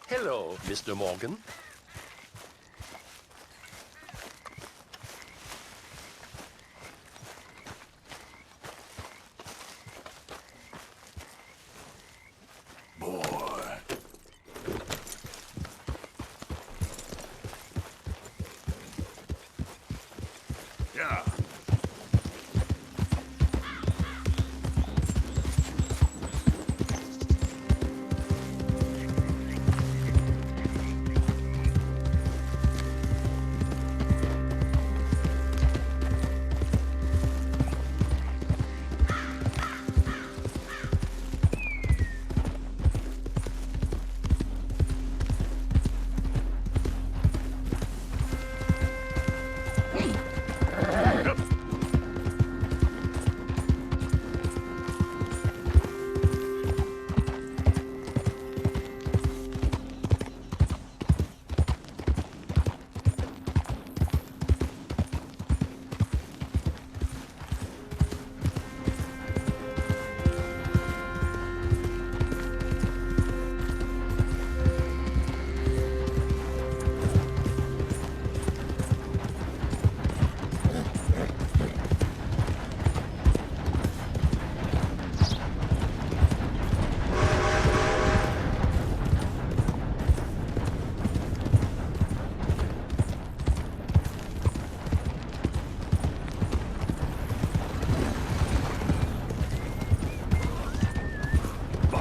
Hello, Mr. Morgan. Yeah.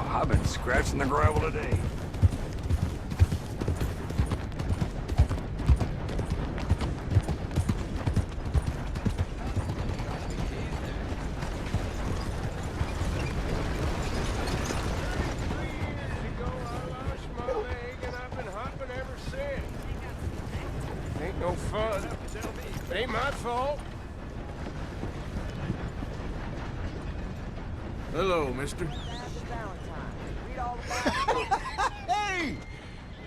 I've been scratching the gravel today. Ain't no fun. It ain't my fault. Hello, mister. Hey!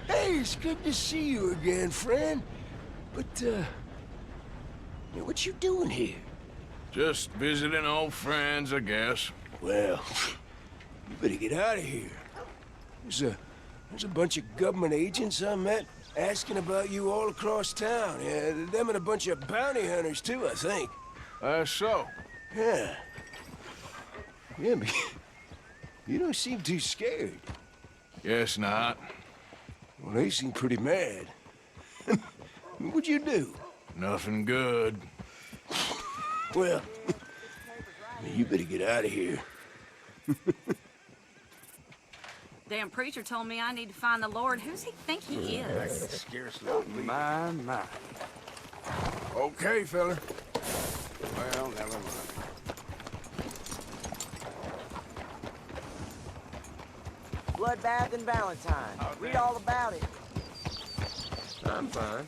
Hey, it's good to see you again, friend. But, what you doing here? Just visiting old friends, I guess. Well, you better get out of here. There's a bunch of government agents I met asking about you all across town. Yeah, them and a bunch of bounty hunters, too, I think. So. Yeah. Yeah, but you don't seem too scared. Guess not. Well, they seem pretty mad. What'd you do? Nothing good. Well, you better get out of here. Damn preacher told me I need to find the Lord. Who's he think he is? Scarcely believe. My. Okay, fella. Well, never mind. Bloodbath and Valentine. Read all about it. I'm fine.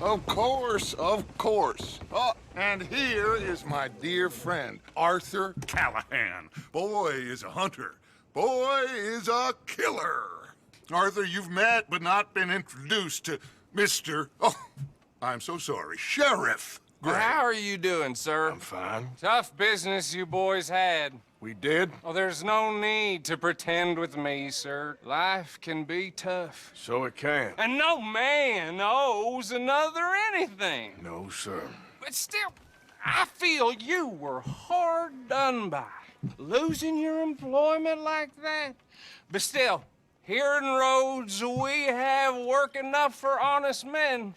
Of course, of course. Oh, and here is my dear friend, Arthur Callahan. Boy is a hunter. Boy is a killer. Arthur, you've met but not been introduced to Mr. Oh, I'm so sorry, Sheriff Gray. How are you doing, sir? I'm fine. Tough business you boys had. We did? Oh, there's no need to pretend with me, sir. Life can be tough. So it can. And no man owes another anything. No, sir. But still, I feel you were hard done by. Losing your employment like that. But still, here in Rhodes, we have work enough for honest men.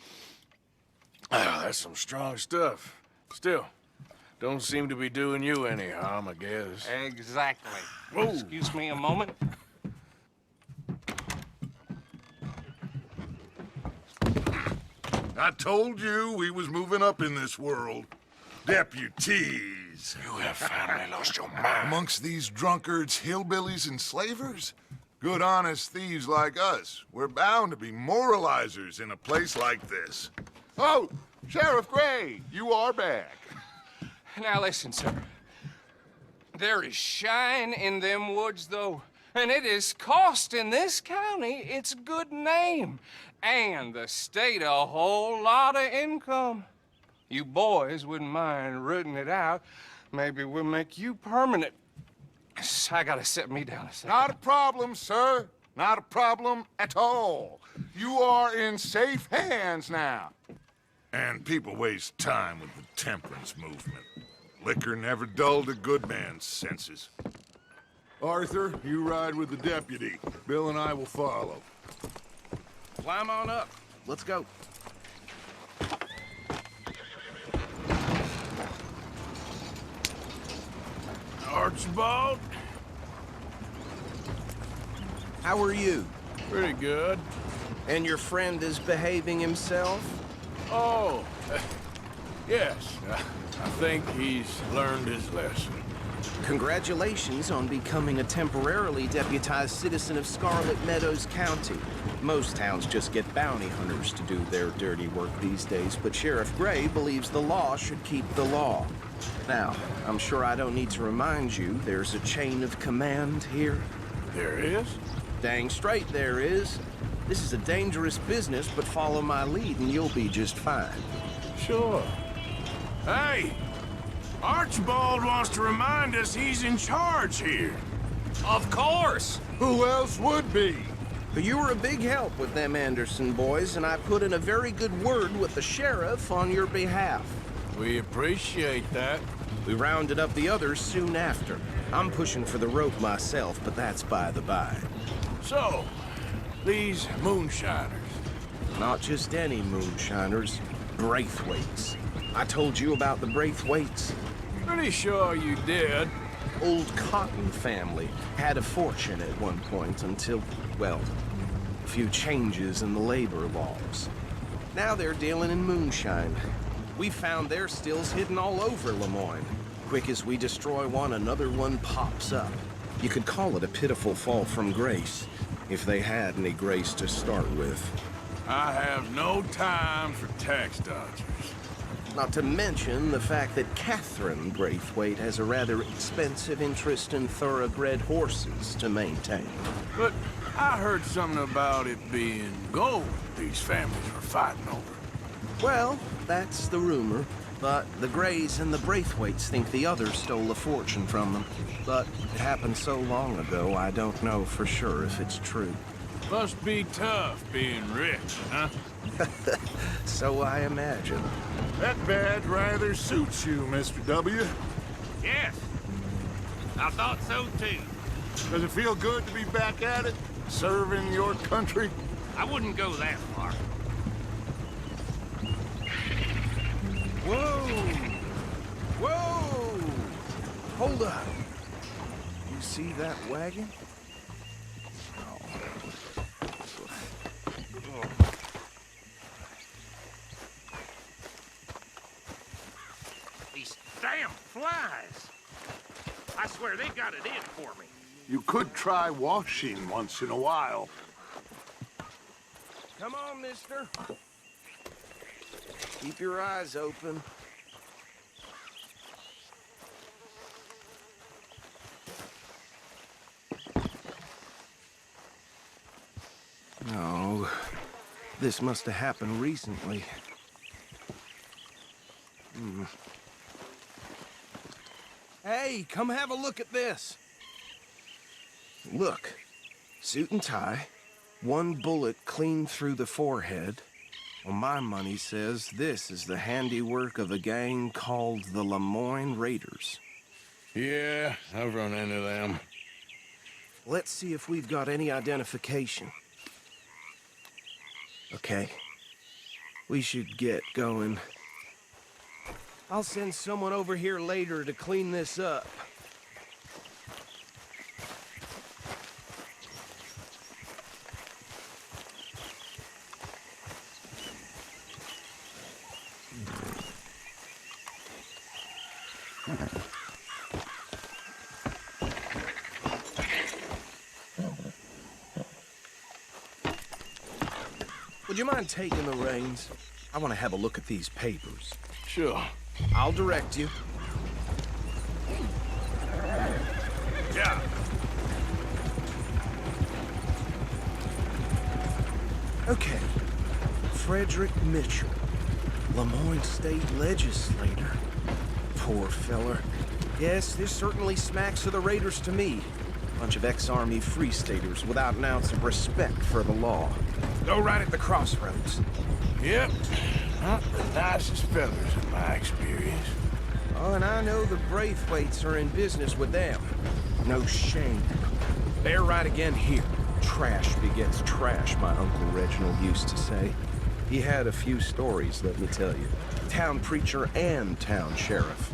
Ah, that's some strong stuff. Still, don't seem to be doing you any harm, I guess. Exactly. Whoa. Excuse me a moment. I told you we was moving up in this world. Deputies. You have finally lost your mind. Amongst these drunkards, hillbillies, and slavers? Good, honest thieves like us. We're bound to be moralizers in a place like this. Oh, Sheriff Gray, you are back. Now listen, sir. There is shine in them woods, though, and it is costing this county its good name, and the state a whole lot of income. You boys wouldn't mind rooting it out. Maybe we'll make you permanent. I gotta sit me down a second. Not a problem, sir. Not a problem at all. You are in safe hands now. And people waste time with the temperance movement. Liquor never dulled a good man's senses. Arthur, you ride with the deputy. Bill and I will follow. Climb on up. Let's go. Archibald? How are you? Pretty good. And your friend is behaving himself? Oh, yes. I think he's learned his lesson. Congratulations on becoming a temporarily deputized citizen of Scarlet Meadows County. Most towns just get bounty hunters to do their dirty work these days, but Sheriff Gray believes the law should keep the law. Now, I'm sure I don't need to remind you there's a chain of command here. There is? Dang straight there is. This is a dangerous business, but follow my lead and you'll be just fine. Sure. Hey! Archibald wants to remind us he's in charge here. Of course! Who else would be? But you were a big help with them Anderson boys, and I put in a very good word with the sheriff on your behalf. We appreciate that. We rounded up the others soon after. I'm pushing for the rope myself, but that's by the by. So, these moonshiners. Not just any moonshiners, Braithwaites. I told you about the Braithwaites. Pretty sure you did. Old Cotton family had a fortune at one point until, well, a few changes in the labor laws. Now they're dealing in moonshine. We found their stills hidden all over Lemoyne. Quick as we destroy one, another one pops up. You could call it a pitiful fall from grace, if they had any grace to start with. I have no time for tax dodgers. Not to mention the fact that Catherine Braithwaite has a rather expensive interest in thoroughbred horses to maintain. But I heard something about it being gold these families were fighting over. Well, that's the rumor. But the Grays and the Braithwaites think the others stole a fortune from them. But it happened so long ago, I don't know for sure if it's true. Must be tough being rich, huh? So I imagine. That badge rather suits you, Mr. W. Yes. I thought so too. Does it feel good to be back at it? Serving your country? I wouldn't go that far. Whoa! Whoa! Hold up. You see that wagon? These damn flies. I swear they got it in for me. You could try washing once in a while. Come on, mister. Keep your eyes open. No, this must have happened recently. Hey, come have a look at this. Look, suit and tie, one bullet clean through the forehead. Well, my money says this is the handiwork of a gang called the Lemoyne Raiders. Yeah, I've run into them. Let's see if we've got any identification. Okay. We should get going. I'll send someone over here later to clean this up. Would you mind taking the reins? I want to have a look at these papers. Sure. I'll direct you. Yeah. Okay. Frederick Mitchell, Lemoyne State Legislator. Poor feller. Yes, this certainly smacks of the Raiders to me. Bunch of ex-Army Free Staters without an ounce of respect for the law. Go right at the crossroads. Yep. Not the nicest fellas in my experience. Oh, and I know the Braithwaites are in business with them. No shame. They're right again here. Trash begets trash, my Uncle Reginald used to say. He had a few stories, let me tell you. Town preacher and town sheriff.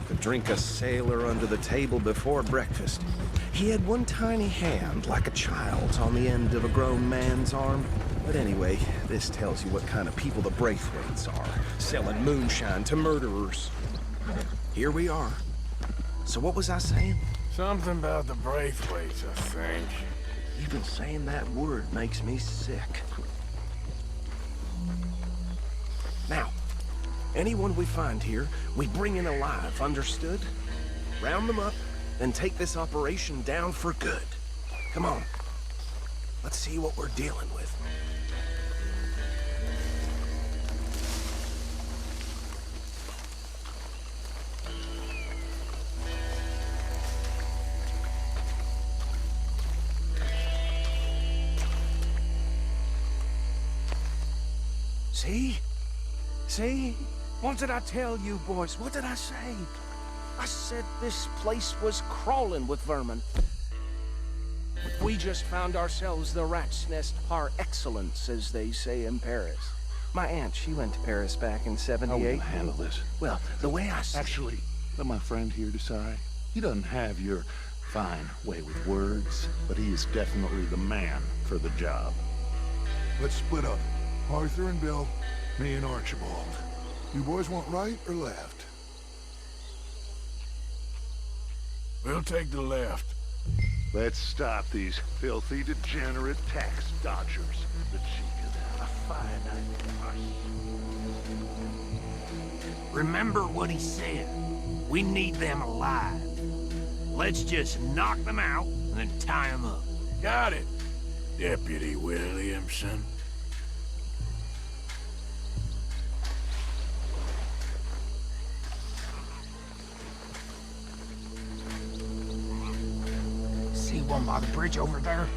Could drink a sailor under the table before breakfast. He had one tiny hand, like a child's, on the end of a grown man's arm. But anyway, this tells you what kind of people the Braithwaites are. Selling moonshine to murderers. Here we are. So what was I saying? Something about the Braithwaites, I think. Even saying that word makes me sick. Now, anyone we find here, we bring in alive, understood? Round them up, then take this operation down for good. Come on. Let's see what we're dealing with. See? See? What did I tell you, boys? What did I say? I said this place was crawling with vermin. We just found ourselves the rat's nest par excellence, as they say in Paris. My aunt, she went to Paris back in '78. How are we gonna handle this? Well, the way I see Actually, let my friend here decide. He doesn't have your fine way with words, but he is definitely the man for the job. Let's split up. Arthur and Bill, me and Archibald. You boys want right or left? We'll take the left. Let's stop these filthy, degenerate tax dodgers. The cheek of that. A fine idea. Remember what he said. We need them alive. Let's just knock them out and then tie them up. Got it, Deputy Williamson. See one by the bridge over there?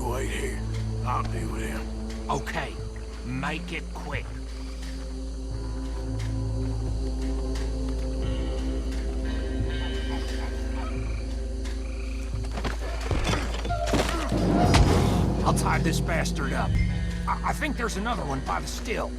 Wait here. I'll deal with him. Okay, make it quick. I'll tie this bastard up. I think there's another one by the still.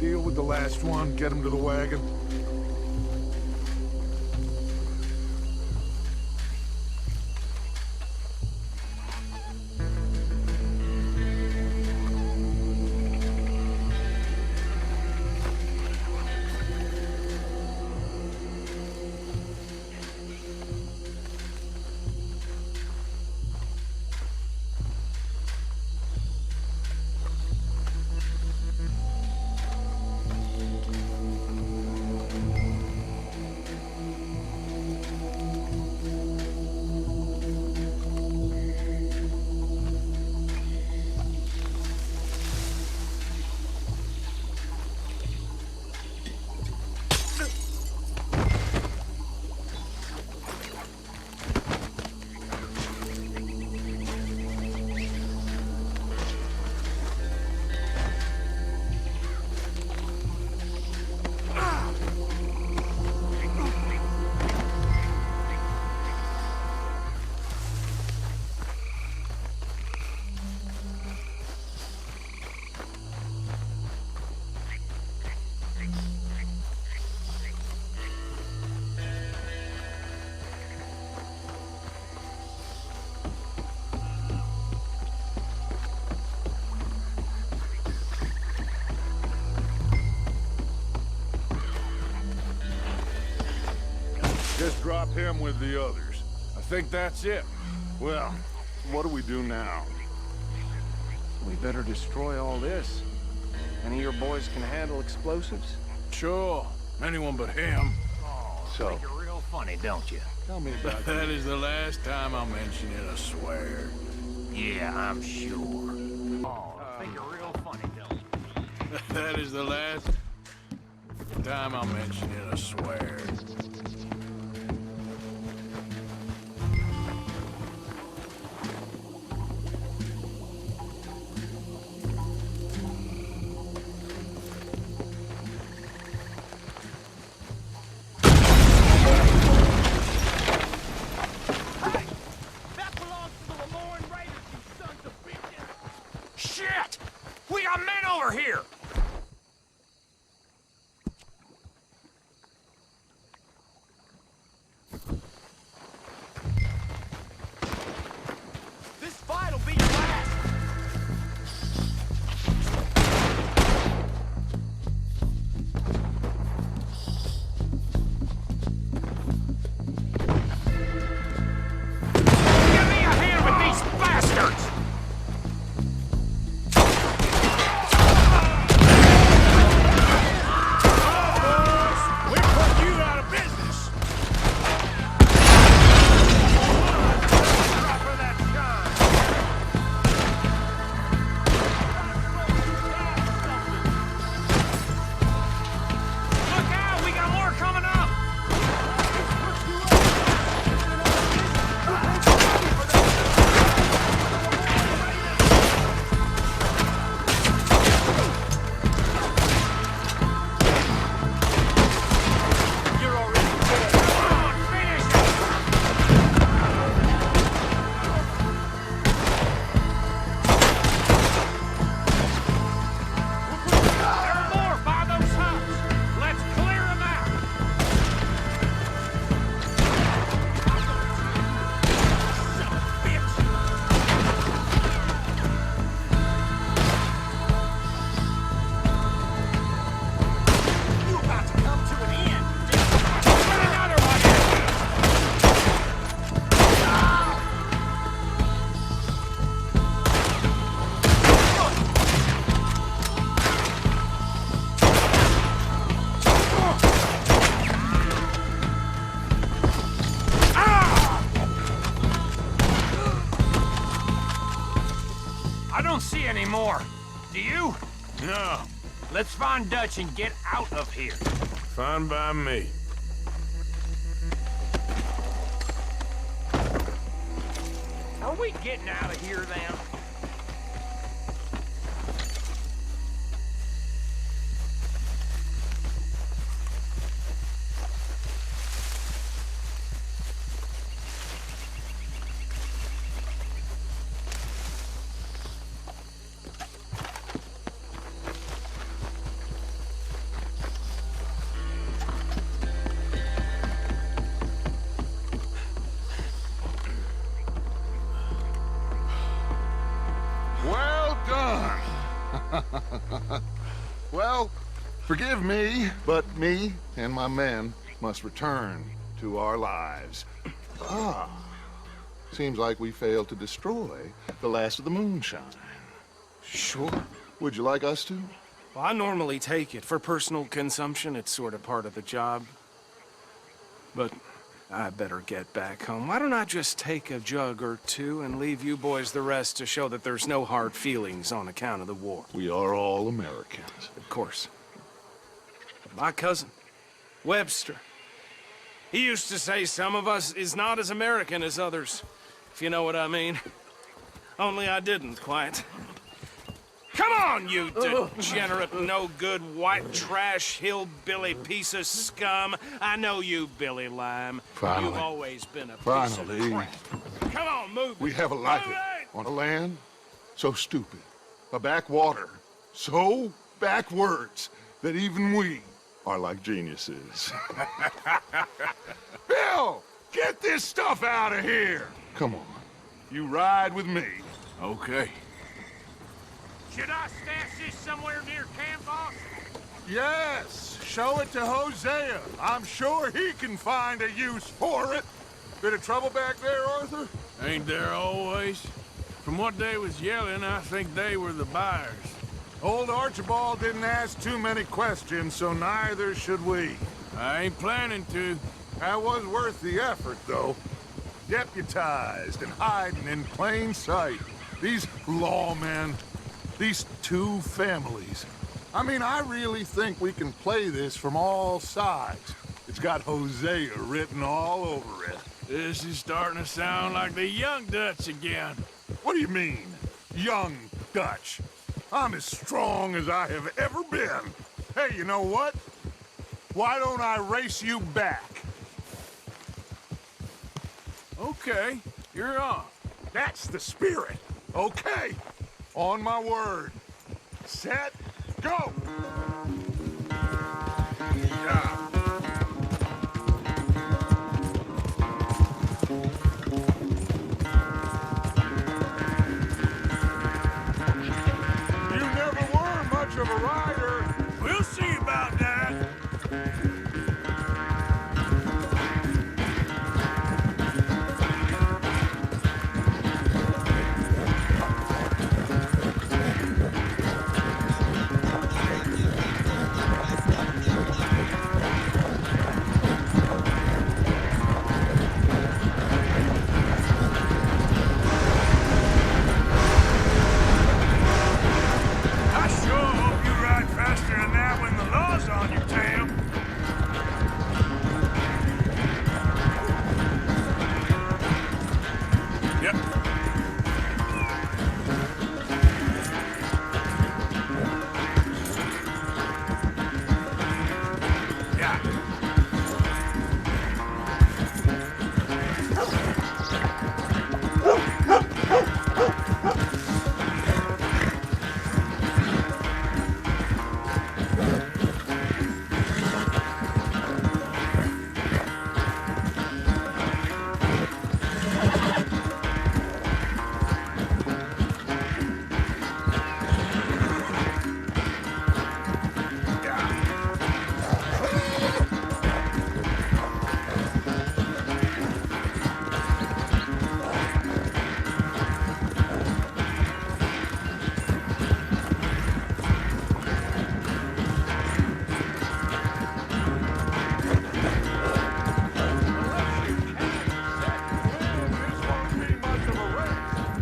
Deal with the last one, get him to the wagon. Just drop him with the others. I think that's it. Well, what do we do now? We better destroy all this. Any of your boys can handle explosives? Sure. Anyone but him. So, think you're real funny, don't you? Tell me about That is the last time I'll mention it, I swear. Yeah, I'm sure. Oh, think you're real funny, don't you? That is the last time I'll mention it, I swear. Shit! We got men over here! This fight'll be your last. Give me a hand with these bastards! We put you out of business! Drop her that gun! Look out! We got more coming up! You're already dead. Come on, finish it! There are more by those huts. Let's clear them out. Son of a bitch. You about to come to an end. Get another one in. I don't see any more. Do you? No. Let's find Dutch and get out of here. Fine by me. Are we getting out of here then? Well, forgive me, but me and my men must return to our lives. Ah, seems like we failed to destroy the last of the moonshine. Sure. Would you like us to? Well, I normally take it. For personal consumption, it's sort of part of the job. But I better get back home. Why don't I just take a jug or two and leave you boys the rest to show that there's no hard feelings on account of the war? We are all Americans. Of course. But my cousin, Webster, he used to say some of us is not as American as others, if you know what I mean. Only I didn't quite. Come on, you degenerate, no-good, white trash, hillbilly piece of scum. I know you, Billy Lime. Finally. You've always been a piece Finally. of crap. Come on, move We it. have a life Move it! on a land so stupid, a backwater so backwards that even we are like geniuses. Bill, get this stuff out of here. Come on, you ride with me. Okay. Should I stash this somewhere near camp, boss? Yes, show it to Hosea. I'm sure he can find a use for it. Bit of trouble back there, Arthur? Ain't there always? From what they was yelling, I think they were the buyers. Old Archibald didn't ask too many questions, so neither should we. I ain't planning to. That was worth the effort, though. Deputized and hiding in plain sight. These lawmen, these two families. I mean, I really think we can play this from all sides. It's got Hosea written all over it. This is starting to sound like the Young Dutch again. What do you mean, young Dutch? I'm as strong as I have ever been. Hey, you know what? Why don't I race you back? Okay, you're on. That's the spirit. Okay, on my word. Set, go! Yeah. You never were much of a rider. We'll see about that. I sure hope you ride faster than that when the law's on your tail. Yep. Yeah.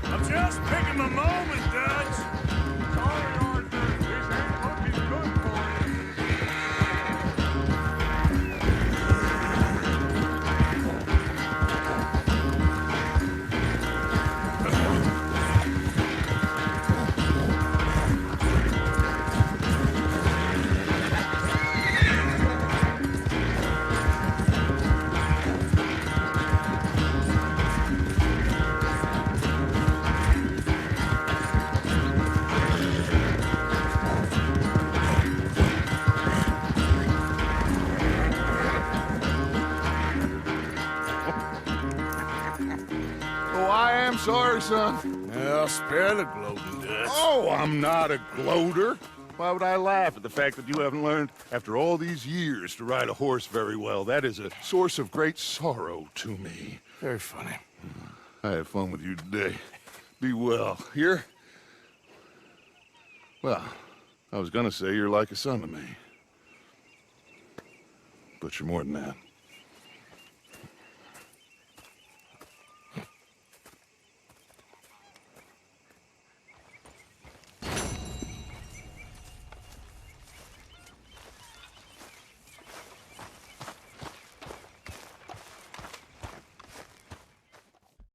I'm just picking my moment, Dutch. Sorry, Arthur. This ain't looking good for you. Oh, I am sorry, son. I'll spare the gloating, Dutch. Oh, I'm not a gloater. Why would I laugh at the fact that you haven't learned, after all these years, to ride a horse very well? That is a source of great sorrow to me. Very funny. I had fun with you today. Be well. Here? Well, I was gonna say you're like a son to me. But you're more than that.